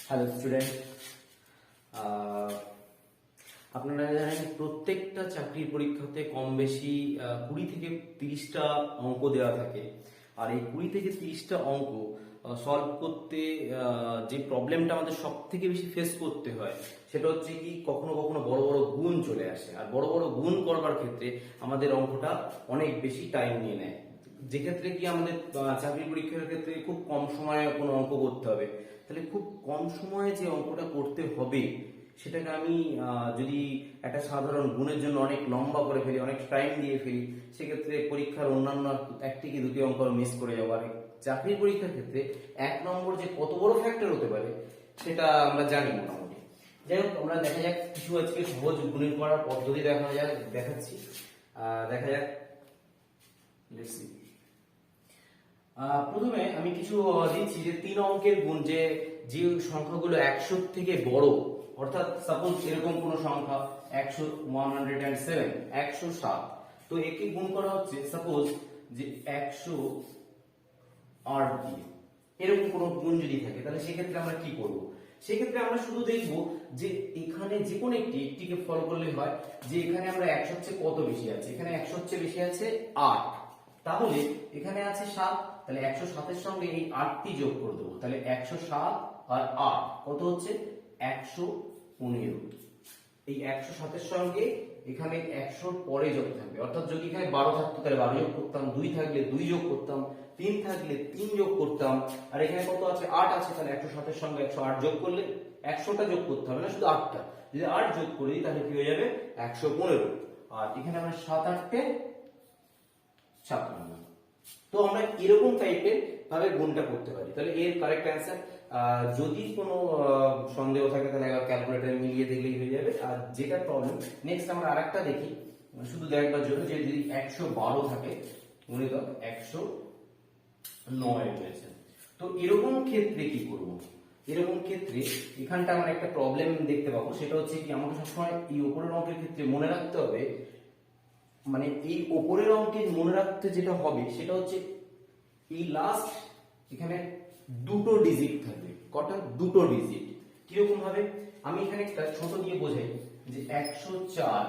Hello student, আপনারা জানেন প্রত্যেকটা চাকরির পরীক্ষাতে কম বেশি 20 থেকে 30টা অঙ্ক দেওয়া থাকে। আর এই 20 থেকে 30টা অঙ্ক সলভ করতে যে প্রবলেমটা আমাদের সব থেকে বেশি ফেস করতে হয় সেটা হচ্ছে কি কখনো কখনো বড় বড় গুণ চলে আসে। আর বড় বড় গুণ করবার ক্ষেত্রে আমাদের অঙ্কটা অনেক বেশি টাইম নিয়ে নেয়, যে ক্ষেত্রে কি আমাদের চাকরি পরীক্ষার ক্ষেত্রে খুব কম সময়ে কোনো অঙ্ক করতে হবে। তাহলে খুব কম সময়ে যে অঙ্কটা করতে হবে সেটাকে আমি যদি একটা সাধারণ গুণের জন্য অনেক লম্বা করে ফেলি, অনেক টাইম দিয়ে ফেলি, সেক্ষেত্রে পরীক্ষার অন্যান্য একটি কি দুটি অঙ্ক মিস করে যাবো। আর চাকরির পরীক্ষার ক্ষেত্রে 1 নম্বর যে কত বড় ফ্যাক্টর হতে পারে সেটা আমরা জানি মোটামুটি। যাই হোক, আমরা দেখা যাক কিছু আজকে সহজ গুণের করার পদ্ধতি দেখাচ্ছি। দেখা যাক, লেটস সি। প্রথমে আমি কিছু দিচ্ছি যে 3 অঙ্কের গুণ, যে সংখ্যাগুলো 100 থেকে বড়, অর্থাৎ সাপোজ এরকম কোন সংখ্যা 107 107, তো একে গুণ করা হচ্ছে সাপোজ যে 108 দিয়ে। এরকম কোন গুণ যদি থাকে তাহলে সেক্ষেত্রে আমরা কি করব? সেক্ষেত্রে আমরা শুধু দেখব যে এখানে যে কোনো একটিকে ফলো করলে হয় যে এখানে আমরা 100 চেয়ে কত বেশি আছে। এখানে 100 চেয়ে বেশি আছে 8, তাহলে এখানে আছে 7, তাহলে 107 এর সঙ্গে এই 8টি যোগ করে দেবো। তাহলে 107 আর 8 কত হচ্ছে? 115। এই 107 এর সঙ্গে এখানে 100 পরে যোগ থাকবে, অর্থাৎ যদি এখানে 12 থাকতো তাহলে 12 যোগ করতাম, 2 থাকলে 2 যোগ করতাম, 3 থাকলে 3 যোগ করতাম। আর এখানে কত আছে? 8 আছে, তাহলে 107 এর সঙ্গে 108 যোগ করলে 100টা যোগ করতে হবে না, শুধু 8টা। যদি 8 যোগ করে দিই তাহলে কি হয়ে যাবে? 115। আর এখানে আমরা 7 8 56। তো আমরা এরকম টাইপের ভাবে গুণটা করতে পারি। তাহলে এর কারেক্ট অ্যান্সার, যদি কোনো সন্দেহ থাকে তাহলে ক্যালকুলেটরে মিলিয়ে দেখলেই হয়ে যাবে। আর যেটা প্রবলেম, নেক্সট আমরা আরেকটা দেখি শুধু দেখবার জন্য, যে যদি 112 থাকে গুণিতক 109 রয়েছে, তো এরকম ক্ষেত্রে কি করব? এরকম ক্ষেত্রে এখানটা আমরা একটা প্রবলেম দেখতে পাবো, সেটা হচ্ছে কি আমাকে সবসময় এই উপরের অঙ্কের ক্ষেত্রে মনে রাখতে হবে, মানে এই উপরের অঙ্কের মনে রাখতে যেটা হবে সেটা হচ্ছে এই লাস্ট এখানে দুটো ডিজিট থাকবে। কটা? দুটো ডিজিট। কিরকম ভাবে? আমি এখানে একটা ছোট দিয়ে বোঝাই যে 104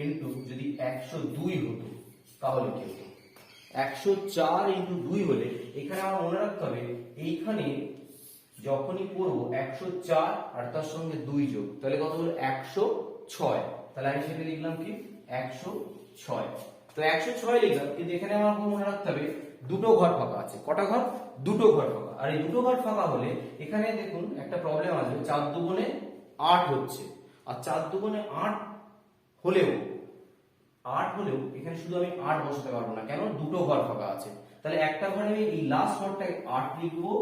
ইন্টু যদি 102 হতো তাহলে কি হতো? 104 ইন্টু 2 হলে এখানে আমার মনে রাখতে হবে এইখানে যখনই করবো 104 আর তার সঙ্গে 2 যোগ, তাহলে কত হলো? 106। তাহলে আমি সেটা লিখলাম কি? 106। তো 106 লিখলাম, কিন্তু এখানে আমার মনে রাখতে হবে দুটো ঘর ফাঁকা আছে। কটা ঘর? দুটো ঘর ফাঁকা। আর এই দুটো ঘর ফাঁকা হলে এখানে দেখুন একটা প্রবলেম আছে, 4 দুগুণে 8 হচ্ছে। আর 4 দুগুণে 8 হলেও এখানে শুধু আমি 8 বসাতে পারবো না, কেন? দুটো ঘর ফাঁকা আছে। তাহলে একটা ঘরে আমি এই লাস্ট ঘরটায় 8 লিখবো,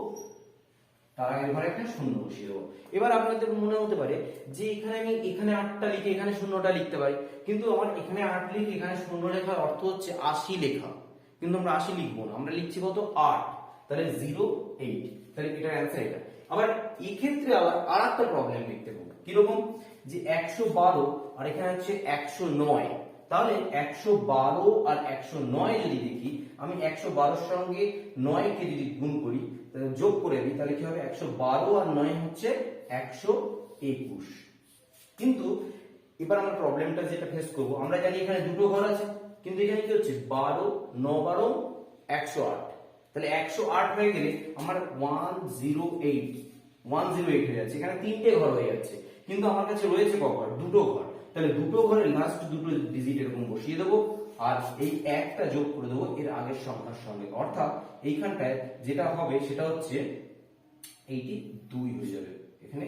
তার আগের ঘরে একটা শূন্য বসিয়ে দেবো। এবার আপনাদের মনে হতে পারে যে এখানে আমি এখানে 8টা লিখে এখানে শূন্যটা লিখতে পারি, কিন্তু আমার এখানে 8 লিখে এখানে শূন্য লেখার অর্থ হচ্ছে 80 লেখা, কিন্তু আমরা 80 লিখবো না, আমরা লিখছি কত? 8। তাহলে 08। তাহলে এটার অ্যান্সার এটা। আবার এই ক্ষেত্রে আবার আরেকটা প্রবলেম দেখতে পাবো, কিরকম? যে 112 আর এখানে হচ্ছে 109, তাহলে 112 আর 109 যদি দেখি, আমি 112 এর সঙ্গে 9 কে যদি গুণ করি, যোগ করে দিই, তাহলে কি হবে? 112 আর 9 হচ্ছে 121। কিন্তু এবার আমরা প্রবলেমটা যেটা ফেস করব, আমরা জানি এখানে দুটো ঘর আছে, কিন্তু এখানে কি হচ্ছে? 12 9 12 108। তাহলে 108 হয়ে গেলে আমার 108 হয়ে যাচ্ছে, এখানে তিনটে ঘর হয়ে যাচ্ছে, কিন্তু আমার কাছে রয়েছে কবার? দুটো ঘর। তাহলে দুটো ঘরের লাস্ট দুটো ডিজিট এরকম বসিয়ে দেবো, আর এই একটা যোগ করে দেবো এর আগের সংখ্যার সঙ্গে, অর্থাৎ এইখানটায় যেটা হবে সেটা হচ্ছে এইটি 2 হয়ে যাবে, এখানে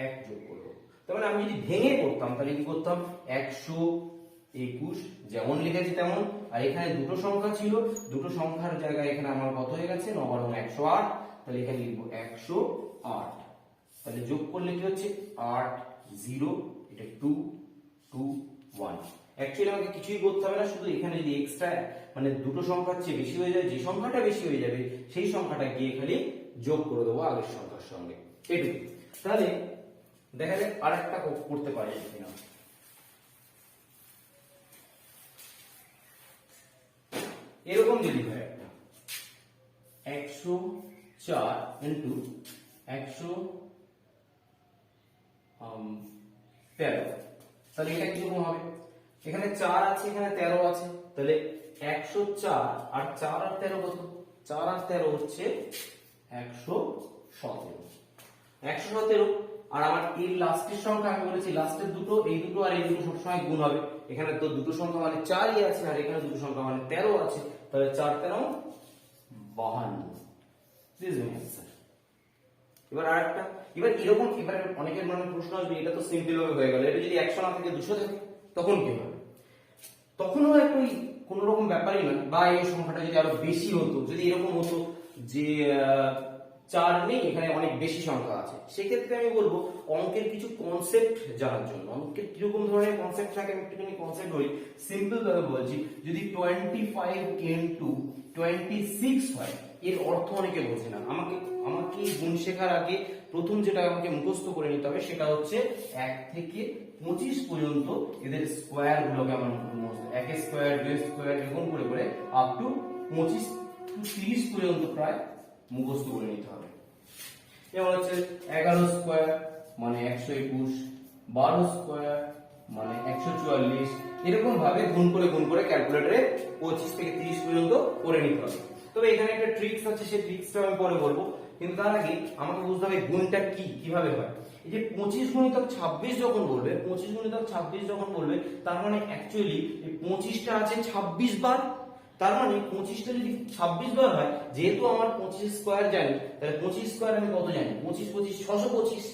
1 যোগ করবো। তার মানে আমি যদি ভেঙে করতাম তাহলে কি করতাম? 121 যেমন লিখেছি তেমন। আর এখানে দুটো সংখ্যা ছিল, দুটো সংখ্যার জায়গায় এখানে আমার কত হয়ে গেছে? 9 12 108। তাহলে এখানে লিখবো 108। তাহলে যোগ করলে কি হচ্ছে? 8 0, এটা 2 2 1। অ্যাকচুয়ালি আমাকে কিছুই করতে হবে না, শুধু এখানে যদি এক্সট্রা মানে দুটো সংখ্যার চেয়ে বেশি হয়ে যায়, যে সংখ্যাটা বেশি হয়ে যাবে সেই সংখ্যাটা গিয়ে খালি যোগ করে দেবো আগের সংখ্যার সঙ্গে, এটুকু। তাহলে দেখা যাক আরেকটা করতে পারি কিনা। এরকম যদি হয় একটা 104 ইন্টু 100 13, তাহলে এটা কিরকম হবে? এখানে 4 আছে, এখানে 13 আছে, তাহলে 104 আর 4 আর 13 কত? 4 আর 13 হচ্ছে 117, 117। আর আমার এই লাস্টের সংখ্যা আমি বলেছি লাস্টের দুটো, এই দুটো আর এই দুটো সবসময় গুণ হবে। এখানে তো দুটো সংখ্যা মানে 4ই আছে, আর এখানে দুটো সংখ্যা মানে 13 আছে, তাহলে 4 13 52। This is answer. এবার আরেকটা, এবার এরকম, এবার অনেকের মনে প্রশ্ন আসবে, এটা তো সিম্পল ভাবে হয়ে গেল, এটা যদি 100 না থেকে 200 থাকে তখন কি হবে? তখনও একটু কোনো রকম ব্যাপারই না, বা এই সংখ্যাটা যদি আরো বেশি হতো, যদি এরকম হতো যে 4 নেই, এখানে অনেক বেশি সংখ্যা আছে, সেক্ষেত্রে আমি বলবো অঙ্কের কিছু কনসেপ্ট জানার জন্য, অঙ্কের কিরকম ধরনের কনসেপ্ট থাকে আমি একটুখানি কনসেপ্ট বলি। সিম্পল ভাবে বলছি, যদি 25 into 26 হয়, এর অর্থ অনেকে বোঝে না। আমাকে গুণ শেখার আগে প্রথম যেটা আমাকে মুখস্থ করে নিতে হবে সেটা হচ্ছে 1 থেকে 25 পর্যন্ত এদের স্কয়ার গুলোকে আমার মুখস্থ, 1 স্কয়ার 2 স্কয়ার এরকম করে করে আপ টু 25 টু 30 পর্যন্ত প্রায় মুখস্থ করে নিতে হবে। যেমন হচ্ছে 11 স্কয়ার মানে 121, 12 স্কয়ার মানে 144, এরকম ভাবে গুণ করে ক্যালকুলেটরে 25 থেকে 30 পর্যন্ত করে নিতে হবে। তবে এখানে একটা ট্রিক্স আছে, সেই ট্রিক্সটা আমি পরে বলবো, কিন্তু তার আগে আমাকে বুঝতে হবে গুণটা কিভাবে হয়। এই যে 25 গুণিতক 26 যখন বলবে, 25 গুণিতক 26 যখন বলবে, তার মানে অ্যাকচুয়ালি এই 25টা আছে 26 বার। তার মানে 25টা যদি 26 বার হয়, যেহেতু আমার 25 স্কয়ার জানি, তাহলে 25 স্কয়ার আমি কত জানি? 25 25 625,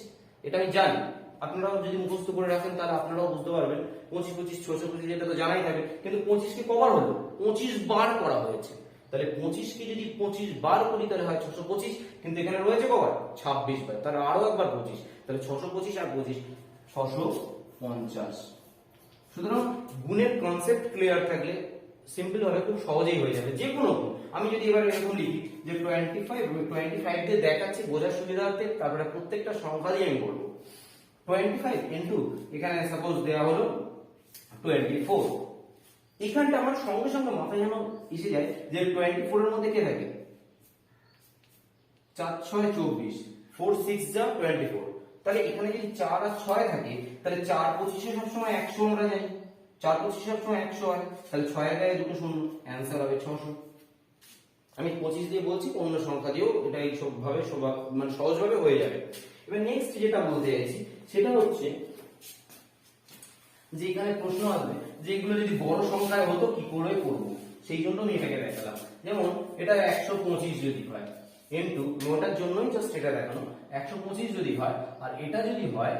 এটা আমি জানি। আপনারাও যদি মুখস্থ করে রাখেন তাহলে আপনারাও বুঝতে পারবেন 25 25 625 এটা তো জানাই থাকে, কিন্তু 25 কে কবার হলো? 25 বার করা হয়েছে। তাহলে 25 কে যদি 25 বার করি তাহলে হয় 625, কিন্তু এখানে রয়েছে কবার? 26 বার, তাহলে আরো একবার 25, তাহলে 625 আর 25 650। সুতরাং গুণের কনসেপ্ট ক্লিয়ার থাকলে সিম্পল ভাবে খুব সহজেই হয়ে যাবে যে কোনো গুণ। আমি যদি এবারে এরকম লিখি যে 25 দিয়ে দেখাচ্ছি বোঝার সুবিধার্থে, তারপরে প্রত্যেকটা সংখ্যা দিয়ে আমি বলবো 25 ইনটু, এখানে সাপোজ দেয়া হলো 24, এখানটা আমার সঙ্গে সঙ্গে মাথায় যেন এসে যায় যে 24 এর মধ্যে কে থাকে? 4 6 24, 4 6 যা 24, তাহলে এখানে যদি 4 আর 6 থাকে তাহলে 4 25 সব সময় 100 আমরা জানি, 4 25 সব সময় 100 হয়, তাহলে 6 এর গায়ে দুটো শূন্য, অ্যানসার হবে 600। আমি 25 দিয়ে বলছি, অন্য সংখ্যা দিয়েও এটা এই সব ভাবে মানে সহজভাবে হয়ে যাবে। এবার নেক্সট যেটা বলতে চাইছি সেটা হচ্ছে যে এখানে প্রশ্ন আসবে যে এগুলো যদি বড় সংখ্যায় হতো কি করে করব, সেই জন্য আমি এটাকে দেখালাম। যেমন এটা 125 যদি হয় ইনটু, ওটার জন্যই জাস্ট এটা দেখানো, 125 যদি হয় আর এটা যদি হয়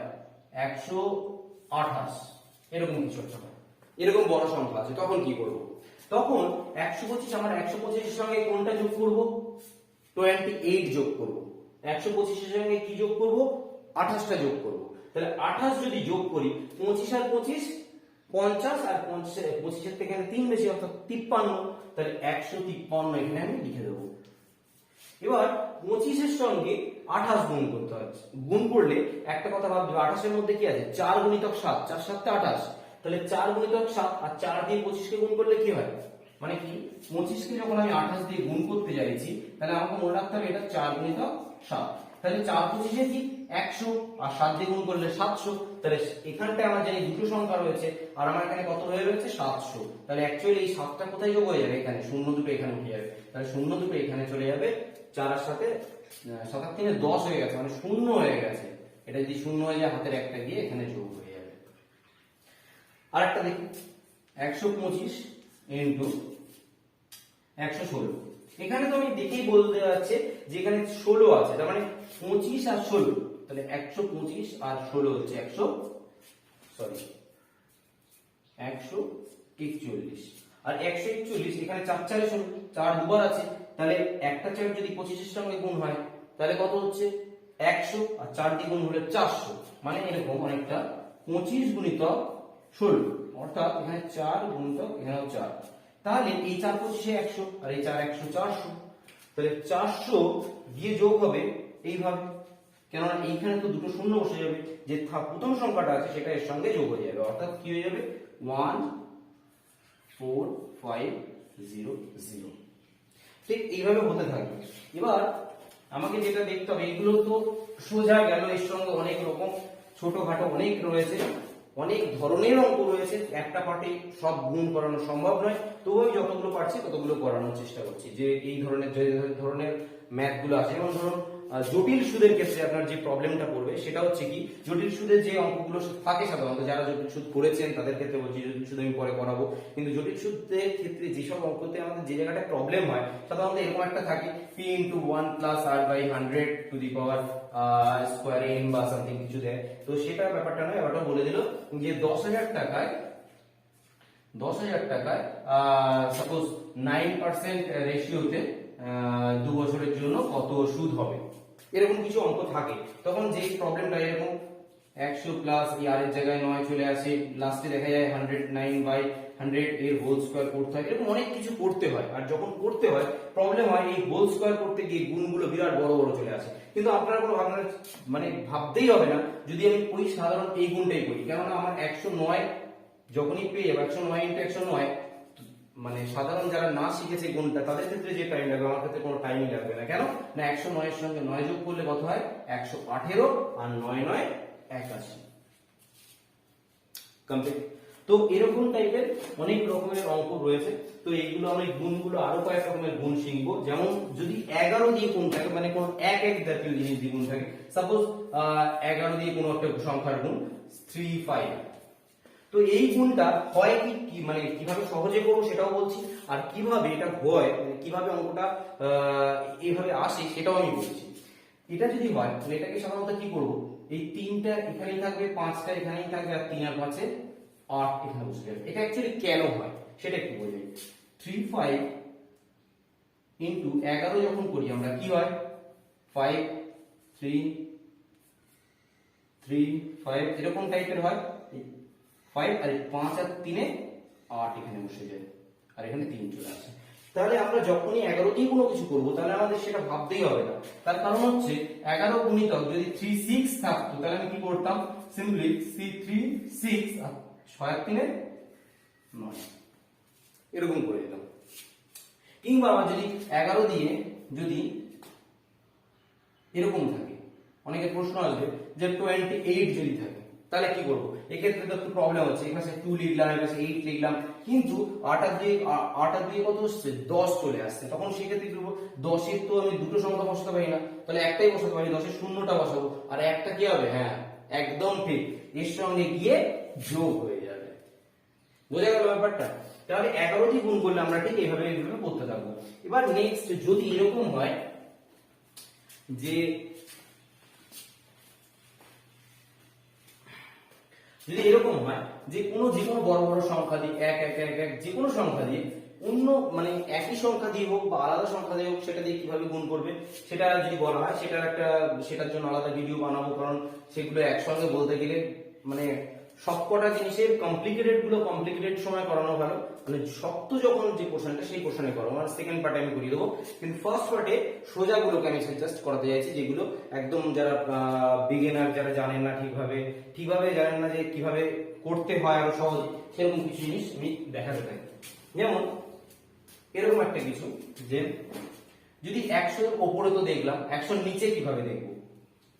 128, এরকম কিছু একটা হয়, এরকম বড় সংখ্যা আছে, তখন কি করব? তখন 125, আমার 125 এর সঙ্গে কোনটা যোগ করব? 28 যোগ করব। 125 এর সঙ্গে কি যোগ করব? 28টা যোগ করব। তাহলে 28 যদি যোগ করি, 25 আর 25 50, আর 25 এর থেকে 3 বেশি অর্থাৎ 53, তাহলে 153 এখানে আমি লিখে দেব। এবার 25 এর সঙ্গে 28 গুণ করতে হবে, গুণ করলে একটা কথা ভাববে, 28 এর মধ্যে কি আছে? 4 গুণিতক 7, 4 7 28, তাহলে 4 গুণিতক 7 আর 4 দিয়ে 25 কে গুণ করলে কি হয়? মানে কি 25 কে যখন আমি 28 দিয়ে গুণ করতে যাচ্ছি, তাহলে আমাকে মনে রাখতে হবে এটা 4 গুণিতক 7, তাহলে 4 25 এ কি 100, আর 7 দিয়ে গুণ করলে 700, তাহলে এখানটায় আমার জানি দুটো সংখ্যা রয়েছে আর আমার এখানে কত হয়ে রয়েছে? 700। তাহলে অ্যাকচুয়ালি এই 7টা কোথায় যোগ হয়ে যাবে? এখানে শূন্য দুটো এখানে উঠে যাবে, তাহলে শূন্য দুটো এখানে চলে যাবে, 4 এর সাথে 7 আর 3 10 হয়ে গেছে, মানে শূন্য হয়ে গেছে। এটা যদি শূন্য হয়ে যায় হাতের একটা গিয়ে এখানে যোগ হয়ে যাবে। আরেকটা দেখি 125 ইনটু 116, এখানে তো আমি দেখেই বলতে যাচ্ছে যে এখানে 16 আছে, তার মানে 25 আর 16, তাহলে 125 আর 16 হচ্ছে 141, আর 141 এখানে 4 4 এ 4 দুবার আছে, তাহলে একটা 4 যদি 25 এর সঙ্গে গুণ হয় তাহলে কত হচ্ছে? 100, আর 4 দিয়ে গুণ হলে 400, মানে এরকম অনেকটা 25 গুণিতক 16, অর্থাৎ এখানে 4 গুণিতক এখানেও 4, তাহলে এই 4 25 এ 100 আর এই 4 100 400, তাহলে 400 দিয়ে যোগ হবে এইভাবে, কেননা এইখানে তো দুটো শূন্য বসে যাবে, যে প্রথম সংখ্যাটা আছে সেটা এর সঙ্গে যোগ হয়ে যাবে, অর্থাৎ কি হয়ে যাবে? 14500। ঠিক এইভাবে হতে থাকবে। এবার আমাকে যেটা দেখতে হবে, এগুলো তো সোজা গেল, এর সঙ্গে অনেক রকম ছোটখাটো অনেক রয়েছে, অনেক ধরনের অঙ্ক রয়েছে, একটা পার্টে সব গুণ করানো সম্ভব নয়, তবু আমি যতগুলো পারছি ততগুলো করানোর চেষ্টা করছি। যে এই ধরনের যে ধরনের ম্যাথ গুলো আছে, যেমন ধরুন জটিল সুদের ক্ষেত্রে আপনার যে প্রবলেমটা পড়বে সেটা হচ্ছে কি, জটিল সুদের যে অঙ্কগুলো থাকে সাধারণত, যারা জটিল সুদ করেছেন তাদের ক্ষেত্রে বলছি, জটিল সুদ আমি পরে করাবো, কিন্তু জটিল সুদের ক্ষেত্রে যেসব অঙ্কতে আমাদের যে জায়গাটা প্রবলেম হয় সাধারণত এরকম একটা থাকে, p into 1 plus r by 100 to the power square n বা সামথিং কিছু দেয়। তো সেটা ব্যাপারটা নয়, ব্যাপারটা বলে দিল যে 10,000 টাকায় সাপোজ 9% রেশিওতে 2 বছরের জন্য কত সুদ হবে, এরকম কিছু অঙ্ক থাকে। তখন যে প্রবলেমটা এরকম 100 প্লাস আর এর জায়গায় 9 চলে আসে, লাস্টে দেখা যায় 109/100 এর হোল স্কয়ার করতে হয়, এরকম অনেক কিছু করতে হয়। আর যখন করতে হয় প্রবলেম হয়, এই হোল স্কয়ার করতে গিয়ে গুণগুলো বিরাট বড় বড় চলে আসে। কিন্তু আপনারা কোনো মানে ভাবতেই হবে না যদি আমি ওই সাধারণ এই গুণটাই করি, কেননা আমার 109 যখনই পেয়ে যাবো 109 × 109, মানে সাধারণ যারা না শিখেছে গুণটা তাদের ক্ষেত্রে যে টাইম লাগবে, আমার ক্ষেত্রে কোনো টাইমই লাগবে না। কেন না, 109 এর সঙ্গে 9 যোগ করলে কত হয়, 118, আর 9 9 81 কমপ্লিট। তো এরকম টাইপের অনেক রকমের অঙ্ক রয়েছে। তো এইগুলো আমরা গুণগুলো আরো কয়েক রকমের গুণ শিখবো। যেমন যদি 11 দিয়ে গুণ থাকে, মানে কোন এক জাতীয় জিনিস দিয়ে গুণ থাকে, সাপোজ 11 দিয়ে কোনো একটা সংখ্যার গুণ 3 5, তো এই গুণটা হয় কি মানে কিভাবে সহজে করবো সেটাও বলছি, আর কিভাবে এটা হয় মানে কিভাবে অঙ্কটা এইভাবে আসে সেটাও আমি বলছি। এটা যদি হয় তাহলে এটাকে সাধারণত কি করব, এই 3টা এখানেই থাকবে, 5টা এখানেই থাকবে, আর 3 আর 5 8 এখানে বসে যাবে। এটা অ্যাকচুয়ালি কেন হয় সেটা একটু বোঝাই। 3 5 ইনটু 11 যখন করি আমরা কি হয়, 5 3 3 5 এরকম টাইপের হয়, 5 আর 5 আর 3 8 এখানে বসে যায়, আর এখানে 3 চলে আসে। তাহলে আমরা যখনই 11 দিয়ে কোনো কিছু করব তাহলে আমাদের সেটা ভাবতেই হবে না। তার কারণ হচ্ছে 11 গুণিতক যদি 3 6 থাকতো তাহলে আমি কি করতাম, সিম্পলি 3 6 আর 6 আর 3 9 এরকম করে দিতাম। কিংবা আমার যদি 11 দিয়ে যদি এরকম থাকে, অনেকের প্রশ্ন আসবে যে 28 যদি থাকে তাহলে কি করব, এক্ষেত্রে তো একটু প্রবলেম হচ্ছে, এখানে 2 লিখলাম, এখানে 8 লিখলাম, কিন্তু 8 আর 2 কত হচ্ছে, 10 চলে আসছে। তখন সেক্ষেত্রে কি করব, 10 এর তো আমি দুটো সংখ্যা বসাতে পারি না, তাহলে একটাই বসাতে পারি, 10 এর শূন্যটা বসাবো, আর একটা কি হবে, হ্যাঁ একদম ঠিক, এর সঙ্গে গিয়ে যোগ হয়ে যাবে। বোঝা গেল ব্যাপারটা? তাহলে 11 দিয়ে গুণ করলে আমরা ঠিক এইভাবে করতে থাকবো। এবার নেক্সট যদি এরকম হয় যে যদি এরকম হয় যে কোনো বড় বড় সংখ্যা দিয়ে 1 1 1 1 যে কোনো সংখ্যা দিয়ে অন্য মানে একই সংখ্যা দিয়ে হোক বা আলাদা সংখ্যা দিয়ে হোক সেটা দিয়ে কিভাবে গুণ করবে সেটা যদি বলা হয়, সেটার জন্য আলাদা ভিডিও বানাবো, কারণ সেগুলো একসঙ্গে বলতে গেলে মানে সবকটা জিনিসের কমপ্লিকেটেড সময় করানো ভালো, মানে শক্ত যখন যে পোর্শনটা সেই পোর্শনে করো, মানে সেকেন্ড পার্টে আমি করিয়ে দেবো, কিন্তু ফার্স্ট পার্টে সোজাগুলোকে আমি জাস্ট করাতে চাইছি, যেগুলো একদম যারা বিগিনার, যারা জানেন না ঠিকভাবে জানেন না যে কিভাবে করতে হয় আরো সহজ, সেরকম কিছু জিনিস আমি দেখাতে চাই। যেমন এরকম একটা কিছু যে যদি 100 এর উপরে তো দেখলাম, 100 এর নিচে কিভাবে দেখবো,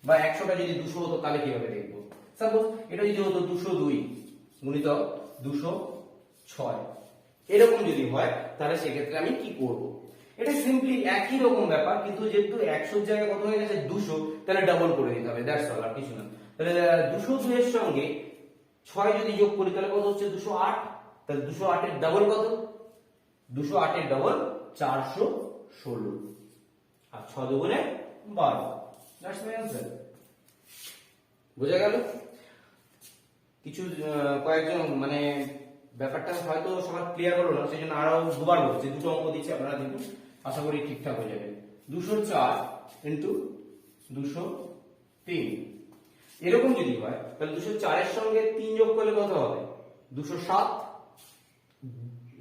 বা 100টা যদি 200 হতো তাহলে কিভাবে দেখবো। সাপোজ এটা যদি হতো 202 গুণিতক 206, এরকম যদি হয় তাহলে সেক্ষেত্রে আমি কি করব, এটা সিম্পলি একই রকম ব্যাপার, কিন্তু যেহেতু 100 এর জায়গায় কত হয়ে গেছে 200, তাহলে ডাবল করে দিতে হবে, দ্যাটস অল, আর কিছু না। তাহলে 202 এর সঙ্গে 6 যদি যোগ করি তাহলে কত হচ্ছে 208, তাহলে 208 এর ডাবল কত, 208 এর ডাবল 416, আর 6 দুগুণে 12, দ্যাটস মাই आंसर। বোঝা গেল? কিছু কয়েকজন মানে ব্যাপারটা হয়তো সবার ক্লিয়ার হলো না, সেই জন্য আরো দুবার বলছি, দুটো অঙ্ক দিচ্ছি আপনারা দেখুন, আশা করি ঠিকঠাক হয়ে যাবে। 204 ইন্টু 203 এরকম যদি হয় তাহলে 204 এর সঙ্গে 3 যোগ করলে কত হবে, 207,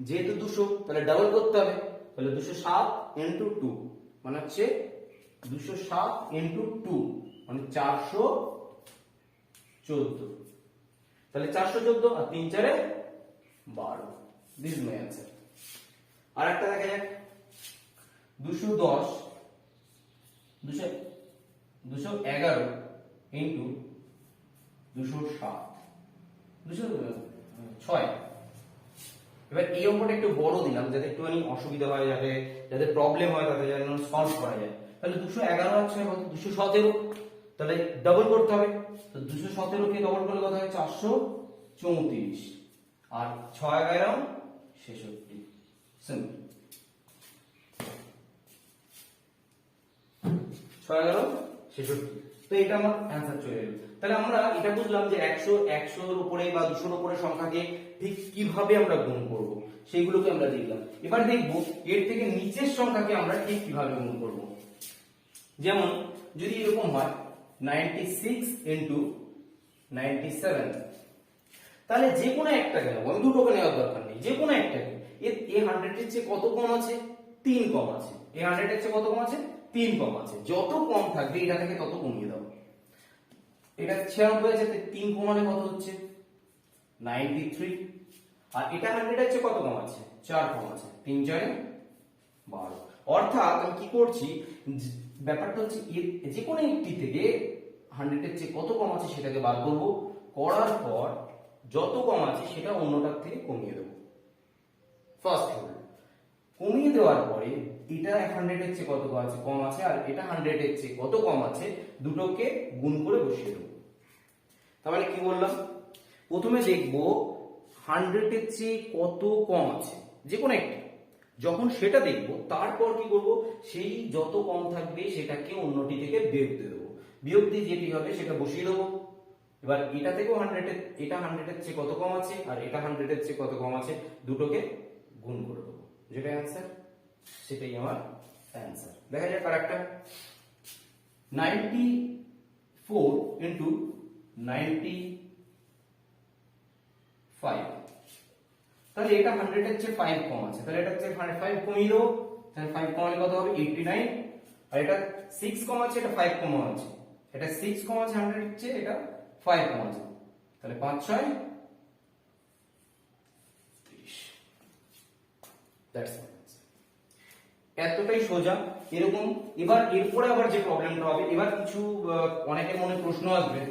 যেহেতু 200 তাহলে ডাবল করতে হবে, তাহলে 207 ইন্টু 2 মানে হচ্ছে 207 ইন্টু 2 মানে 414, তাহলে 414 আর 3 4 12, দিস ইজ মাই आंसर। আর একটা দেখা যাক 211 ইনটু 207 206। এবার এই অঙ্কটা একটু বড় দিলাম যাতে একটুখানি অসুবিধা হয়, যাতে যাদের প্রবলেম হয় তাদের যেন সলভ করা যায়। তাহলে 211 আছে কত, 217, তাহলে ডাবল করতে হবে। তো 217 কে ডাবল করলে কত হয়, 434, আর 6 11 66, সিম্পল 6 11 66। তো এটা আমার অ্যান্সার চলে এলো। তাহলে আমরা এটা বুঝলাম যে 100 100 এর উপরে বা 200 এর উপরে সংখ্যাকে ঠিক কিভাবে আমরা গুণ করব সেইগুলোকে আমরা দেখলাম। এবার দেখব এর থেকে নিচের সংখ্যাকে আমরা ঠিক কিভাবে গুণ করব। যেমন যদি এরকম হয় 96 ইনটু 97, তাহলে যে কোনো একটা কেন, আমি দুটোকে নেওয়ার দরকার নেই, যে কোনো একটা এ 100 এর চেয়ে কত কম আছে, 3 কম আছে। এ 100 এর চেয়ে কত কম আছে, 3 কম আছে। যত কম থাকবে এটা থেকে তত কমিয়ে দাও। এটা 96 আছে, 3 কমালে কত হচ্ছে 93, আর এটা 100 এর চেয়ে কত কম আছে, 4 কম আছে, 3 4 12। অর্থাৎ আমি কি করছি, ব্যাপারটা হচ্ছে যে কোনো একটি থেকে 100 এর চেয়ে কত কম আছে সেটাকে বার করব, করার পর যত কম আছে সেটা অন্যটার থেকে কমিয়ে দেব। ফার্স্ট রুল, কমিয়ে দেওয়ার পরে এটা 100 এর চেয়ে কত কম আছে আর এটা 100 এর চেয়ে কত কম আছে, দুটোকে গুণ করে বসিয়ে দেব। তাহলে কি বললাম, প্রথমে দেখব 100 এর চেয়ে কত কম আছে যে কোনো একটা, যখন সেটা দেখব তারপর কি করব, সেই যত কম থাকবে সেটাকে অন্যটি থেকে বিয়োগ দিয়ে দেবো। বিয়োগ দিয়ে যেটি হবে সেটা বসিয়ে দেবো। এবার এটা থেকেও 100 এর, এটা 100 এর চেয়ে কত কম আছে আর এটা 100 এর চেয়ে কত কম আছে, দুটোকে গুণ করে দেবো, যেটা অ্যান্সার সেটাই আমার অ্যান্সার। দেখা যাক আরেকটা, 94 ইনটু 95, তাহলে এটা 100 এর চেয়ে 5 কম আছে, তাহলে এটা চেয়ে 5 কমিয়ে দেবো। তাহলে 5 কমালে কত হবে, 89, আর এটা 6 কম আছে, এটা 5 কম আছে, এটা 6 কম আছে 100 এর চেয়ে, এটা 5 কম আছে, তাহলে 5 6 30। দ্যাটস ইট, এতটাই সোজা। এরকম এবার এরপরে আবার যে প্রবলেমটা হবে, এবার কিছু অনেকের মনে প্রশ্ন আসবে।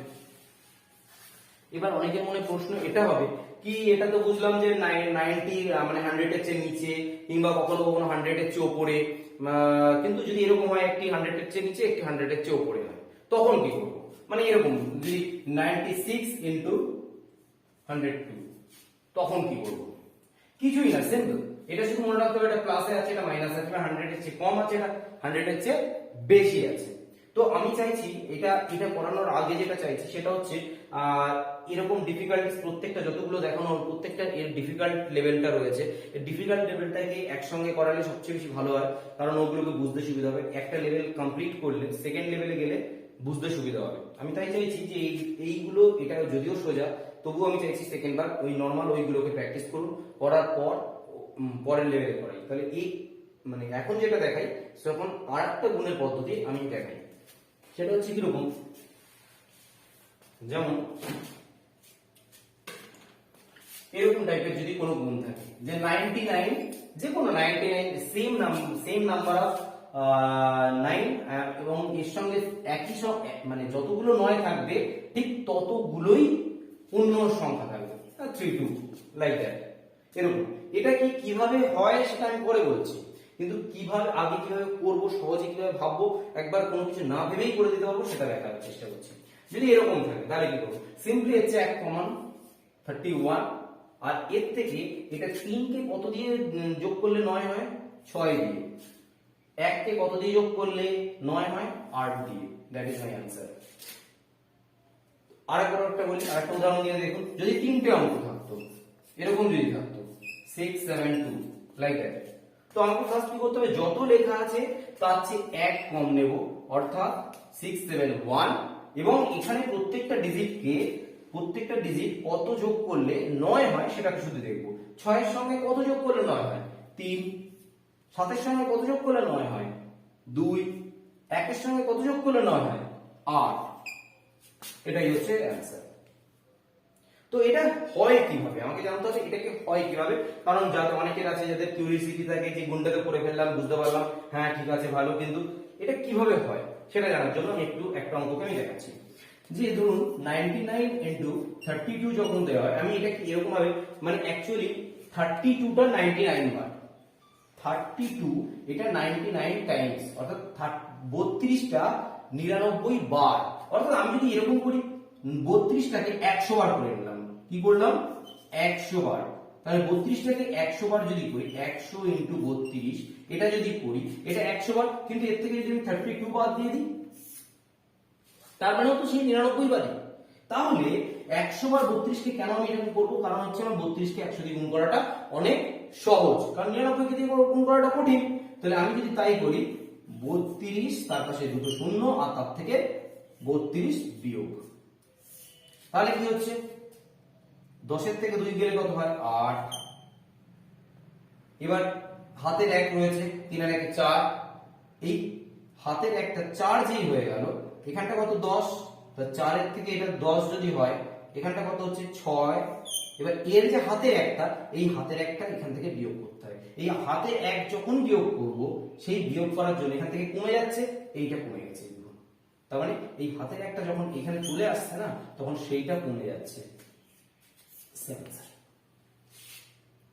এবার অনেকের মনে প্রশ্ন এটা হবে কি, এটা তো বুঝলাম যে 90 মানে 100 এর চেয়ে নিচে কিংবা কখনো কখনো 100 এর চেয়ে উপরে, কিন্তু যদি এরকম হয় একটি 100 এর চেয়ে নিচে একটি 100 এর চেয়ে উপরে হয়, তখন কি করব, মানে এরকম যদি 96 ইনটু 102, তখন কি করব, কিছুই না, সিম্পল। এটা শুধু মনে রাখতে হবে এটা প্লাসে আছে, এটা মাইনাসে আছে, 100 এর চেয়ে কম আছে, এটা 100 এর চেয়ে বেশি আছে। তো আমি চাইছি এটা করানোর আগে যেটা চাইছি সেটা হচ্ছে এরকম ডিফিকাল্টিস প্রত্যেকটা যতগুলো দেখানো হলো প্রত্যেকটা এর ডিফিকাল্ট লেভেলটা রয়েছে, এই ডিফিকাল্ট লেভেলটাকে একসঙ্গে করালে সবচেয়ে বেশি ভালো হয়, কারণ ওগুলোকে বুঝতে সুবিধা হবে। একটা লেভেল কমপ্লিট করলে সেকেন্ড লেভেলে গেলে বুঝতে সুবিধা হবে। আমি তাই চাইছি যে এইগুলো, এটা যদিও সোজা তবুও আমি চাইছি সেকেন্ডবার ওই নর্মাল ওইগুলোকে প্র্যাকটিস করুন, করার পর পরের লেভেলে করাই। তাহলে এই মানে এখন যেটা দেখাই তখন আর একটা গুণের পদ্ধতি আমি দেখাই, সেটা হচ্ছে কিরকম, যেমন এরকম টাইপের যদি কোনো গুণ থাকে যে 99, যে কোনো 99 সেম নাম্বার অফ 9 এবং এর সঙ্গে একই মানে যতগুলো 9 থাকবে ঠিক ততগুলোই পূর্ণ সংখ্যা থাকবে, 32 লাইক দ্যাট, এরকম। এটা কিভাবে হয় সেটা আমি পরে বলছি, কিন্তু কিভাবে আগে কিভাবে করব, সহজে কিভাবে ভাববো, একবার কোনো কিছু না ভেবেই করে দিতে পারবো সেটা দেখার চেষ্টা করছি। যদি এরকম থাকে তাহলে কি করবো, সিম্পলি হচ্ছে 1 কমন 31, আর এর থেকে এটা 3 কে কত দিয়ে যোগ করলে 9 হয়, 6 দিয়ে, 1 কে কত দিয়ে যোগ করলে 9 হয়, 8 দিয়ে। That is my answer. আরেকটা বলি, আরেকটা উদাহরণ দিয়ে দেখুন, যদি তিনটে অঙ্ক থাকতো এরকম, যদি থাকতো 6 7 2 লাইক দ্যাট, তো আমাকে ফার্স্ট কি করতে হবে, যত লেখা আছে তার চেয়ে 1 কম নেব, অর্থাৎ 6 7 1, এবং এখানে প্রত্যেকটা ডিজিট কত যোগ করলে 9 হয় সেটাকে শুধু দেখব। 6 এর সঙ্গে কত যোগ করলে 9 হয়, 3। 7 এর সঙ্গে কত যোগ করলে 9 হয়, 2। 1 এর সঙ্গে কত যোগ করলে 9 হয়, 8। এটাই হচ্ছে অ্যান্সার। তো এটা হয় কিভাবে আমাকে জানতে হবে, এটাকে হয় কিভাবে, কারণ যাতে অনেকের আছে যাদের কিউরিওসিটি থাকে যে গুণটাকে করে ফেললাম, বুঝতে পারলাম, হ্যাঁ ঠিক আছে ভালো, কিন্তু এটা কিভাবে হয় সেটা জানার জন্য আমি একটা অঙ্ককে আমি দেখাচ্ছি। যে ধরুন 99 ইনটু 32 যখন দেওয়া হয়, আমি এটা এরকম ভাবে মানে অ্যাকচুয়ালি 32 টা 99 বার, 32 এটা 99 টাইমস, অর্থাৎ 32 টা 99 বার। অর্থাৎ আমি যদি এরকম করি 32 টাকে 100 বার করে নিলাম, কি করলাম 100 বার, তাহলে 32 টাকে 100 বার যদি করি 100 ইনটু 32 এটা যদি করি এটা 100 বার, কিন্তু এর থেকে যদি আমি 32 বাদ দিয়ে দিই তার মানে তো সেই 99 বারই। তাহলে 100 বার 32 কে কেন আমি এরকম করব, কারণ হচ্ছে আমার 32 কে 100 দিয়ে গুণ করাটা অনেক সহজ, কারণ 99 কে দিয়ে গুণ করাটা কঠিন। তাহলে আমি যদি তাই করি 32 তার পাশে দুটো শূন্য আর তার থেকে 32 বিয়োগ, তাহলে কি হচ্ছে 10 এর থেকে 2 গেলে কত হয় 8। এবার হাতের 1 রয়েছে, 3 আর 1 4, এই হাতের একটা 4 যেই হয়ে গেল, এখানটা কত 10, তো 4 এর থেকে এটা 10 যদি হয় এখানটা কত হচ্ছে 6। এবার এর যে হাতের একটা, এই হাতের একটা এখান থেকে বিয়োগ করতে হয়। এই হাতের 1 যখন বিয়োগ করব সেই বিয়োগ করার জন্য এখান থেকে কমে যাচ্ছে, এইটা কমে গেছে, তার মানে এই হাতের একটা যখন এখানে চলে আসছে না তখন সেইটা কমে যাচ্ছে।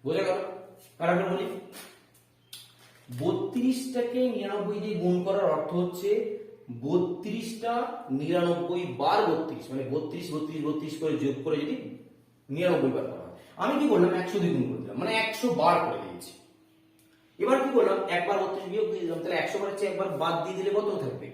বোঝা গেল? আরেকবার বলি, 32 টাকে 99 দিয়ে গুণ করার অর্থ হচ্ছে 32 টা 99 বার 32, মানে 32 32 32 করে যোগ করে যদি 99 বার করা হয়। আমি কি করলাম 100 দিয়ে গুণ করে দিলাম, মানে 100 বার করে দিয়েছি। এবার কি করলাম একবার 32 বিয়োগ দিয়ে দিলাম, তাহলে 100 বারের চেয়ে একবার বাদ দিয়ে দিলে কত থাকবে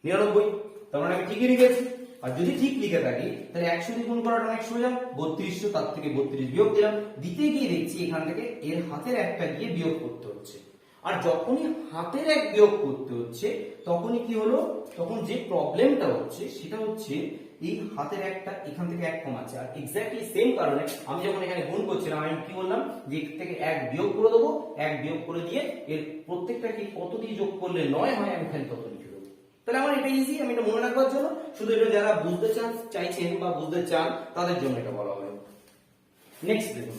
99, তার মানে আমি ঠিকই লিখেছি। আর যদি ঠিক লিখে থাকি তাহলে 100 দিয়ে গুণ করাটা অনেক সোজা, 3200 তার থেকে 32 বিয়োগ দিলাম, দিতে গিয়ে দেখছি এখান থেকে এর হাতের একটা গিয়ে বিয়োগ করতে হচ্ছে। আর যখনই হাতের 1 বিয়োগ করতে হচ্ছে তখনই কি হলো, তখন যে প্রবলেমটা হচ্ছে সেটা হচ্ছে এই হাতের একটা এখান থেকে 1 কমাচ্ছে। আর এক্স্যাক্টলি সেম কারণে আমি যখন এখানে গুণ করছিলাম আমি কি বললাম যে এর থেকে 1 বিয়োগ করে দেবো, 1 বিয়োগ করে দিয়ে এর প্রত্যেকটাকে কত দিয়ে যোগ করলে 9 হয় আমি এখানে তত লিখে দেবো। তাহলে আমার এটা ইজি, আমি এটা মনে রাখবার জন্য, শুধু এটা যারা বুঝতে চাইছেন বা বুঝতে চান তাদের জন্য এটা বলা হলো। নেক্সট দেখুন,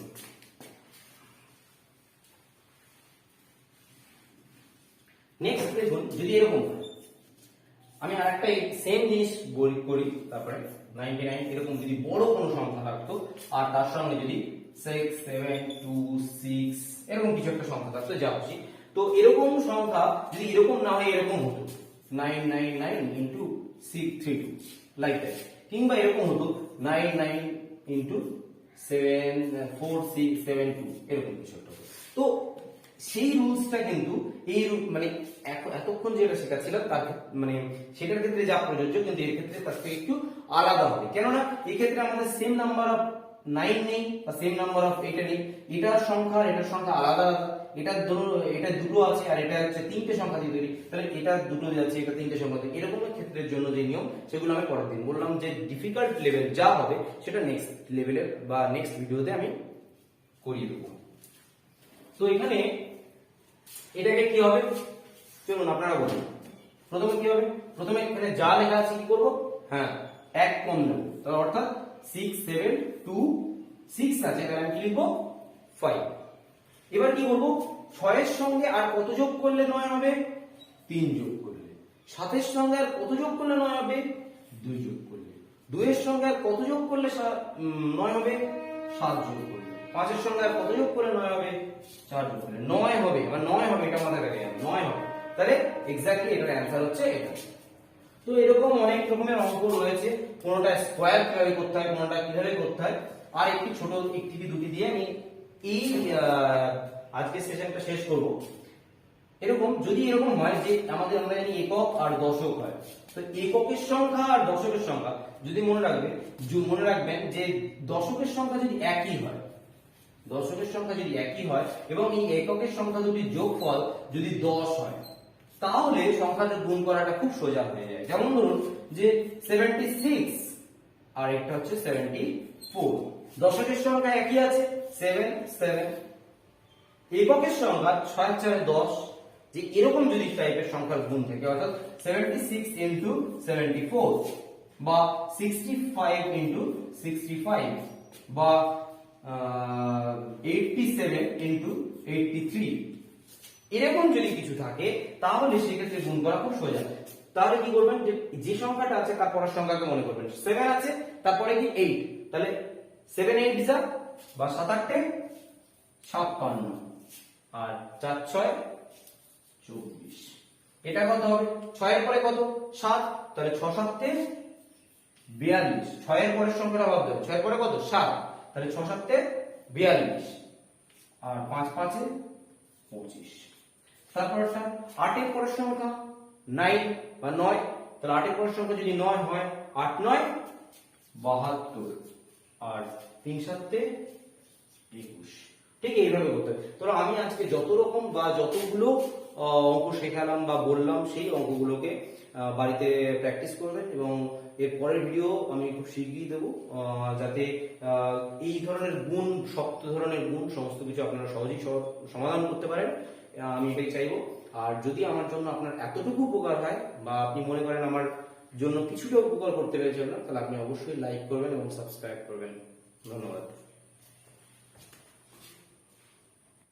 নেক্সট দেখুন যদি এরকম আমি আরেকটা সেম জিনিস করি, তারপরে 99 এরকম যদি বড় কোনো সংখ্যা থাকতো আর তার সঙ্গে যদি 6 7 2 6 এরকম কিছু একটা সংখ্যা থাকতো যা খুশি, তো এরকম সংখ্যা যদি এরকম না হয় এরকম হতো 999 ইনটু 632 লাইক দ্যাট, কিংবা এরকম হতো 99 ইনটু 74672 এরকম কিছু একটা। তো সেই রুলসটা কিন্তু এই মানে এতক্ষণ যেটা শেখাচ্ছিলাম তার মানে সেটার ক্ষেত্রে যা প্রযোজ্য, কিন্তু এর ক্ষেত্রে তার থেকে একটু আলাদা হবে। কেননা এই ক্ষেত্রে আমাদের সেম নাম্বার অফ 9 নেই বা সেম নাম্বার অফ 8 নেই, এটার সংখ্যা আর এটার সংখ্যা আলাদা আলাদা, এটা দুটো আছে আর এটা হচ্ছে 3টে সংখ্যা দিয়ে তৈরি, তাহলে এটা দুটো যাচ্ছে এটা 3টে সংখ্যা দিয়ে, এরকম ক্ষেত্রের জন্য যে নিয়ম সেগুলো আমি পরের দিন বললাম, যে ডিফিকাল্ট লেভেল যা হবে সেটা নেক্সট লেভেলের বা নেক্সট ভিডিওতে আমি করিয়ে দেবো। তো এখানে এটাকে কি হবে চলুন আপনারা বলুন, প্রথমে কি হবে, প্রথমে এখানে যা লেখা আছে কি করব, হ্যাঁ 1 কম নেব, তাহলে অর্থাৎ 6 7 2 6 আছে, তাহলে আমি কি লিখবো 5। এবার কি করব, 6 এর সঙ্গে আর কত যোগ করলে 9 হবে, 3 যোগ করলে। 7 এর সঙ্গে আর কত যোগ করলে 9 হবে, 2 যোগ করলে। 2 এর সঙ্গে আর কত যোগ করলে 9 হবে, 7 যোগ করলে। 5 এর সঙ্গে আর কত যোগ করলে 9 হবে, 4 যোগ করলে 9 হবে, মানে 9 হবে, এটা মাথায় রাখবেন 9 হবে। তাহলে এক্স্যাক্টলি এটার অ্যানসার হচ্ছে এটা। তো এরকম অনেক রকমের অঙ্ক রয়েছে, কোনটা স্কয়ার কিভাবে করতে হয়, কোনটা কিভাবে করতে হয়, আর একটি ছোট একটি কি দুটি দিয়ে আমি এই আজকে সেশনটা শেষ করব। এরকম যদি এরকম হয় যে আমাদের আমরা জানি একক আর দশক হয়, তো এককের সংখ্যা আর দশকের সংখ্যা যদি মনে রাখবেন যে দশকের সংখ্যা যদি একই হয়, দশকের সংখ্যা যদি একই হয় এবং এই এককের সংখ্যা দুটি যোগফল যদি 10 হয়, তাহলে সংখ্যাটা গুণ করাটা খুব সোজা হয়ে যায়। যেমন ধরুন যে 76 আর একটা হচ্ছে 74, দশকের সংখ্যা একই আছে 7 7, এককের সংখ্যা 6 4 10, যে এরকম যদি টাইপের সংখ্যার গুণ থাকে, অর্থাৎ 76 ইনটু 74 বা 65 ইনটু 65 বা 87 ইনটু 83, এরকম যদি কিছু থাকে তাহলে সেক্ষেত্রে গুণ করা খুব সোজা। তাহলে কি করবেন, যে যে সংখ্যাটা আছে তার পরের সংখ্যাকে মনে করবেন। 7 আছে, তারপরে কি 8, তাহলে 7 8 যা বা 7 8 56, আর 4 6 24। এটা কত হবে? 6 এর পরে কত? 7, তাহলে 6 7 42। 6 এর পরের সংখ্যাটা ভাবতে হবে, 6 এর পরে কত? 7, তাহলে 6 7 42, আর 5 5 25। তারপরটা 8 এর পরের সংখ্যা 9 বা 9, তাহলে 8 এর পরের সংখ্যা যদি 9 হয়, 8 9 72, আর 3 7 21। ঠিক এইভাবে করতে হবে। তো আমি আজকে যত রকম বা যতগুলো অঙ্ক শেখালাম বা বললাম, সেই অঙ্কগুলোকে বাড়িতে প্র্যাকটিস করবেন, এবং এর পরের ভিডিও আমি খুব শীঘ্রই দেবো, যাতে এই ধরনের গুণ, শক্ত ধরনের গুণ সমস্ত কিছু আপনারা সহজেই সমাধান করতে পারেন। আমি এটাই চাইবো। আর যদি আমার জন্য আপনার এতটুকু উপকার হয়, বা আপনি মনে করেন আমার জন্য কিছুটা উপকার করতে পেরেছেন না, তাহলে আপনি অবশ্যই লাইক করবেন এবং সাবস্ক্রাইব করবেন। ধন্যবাদ।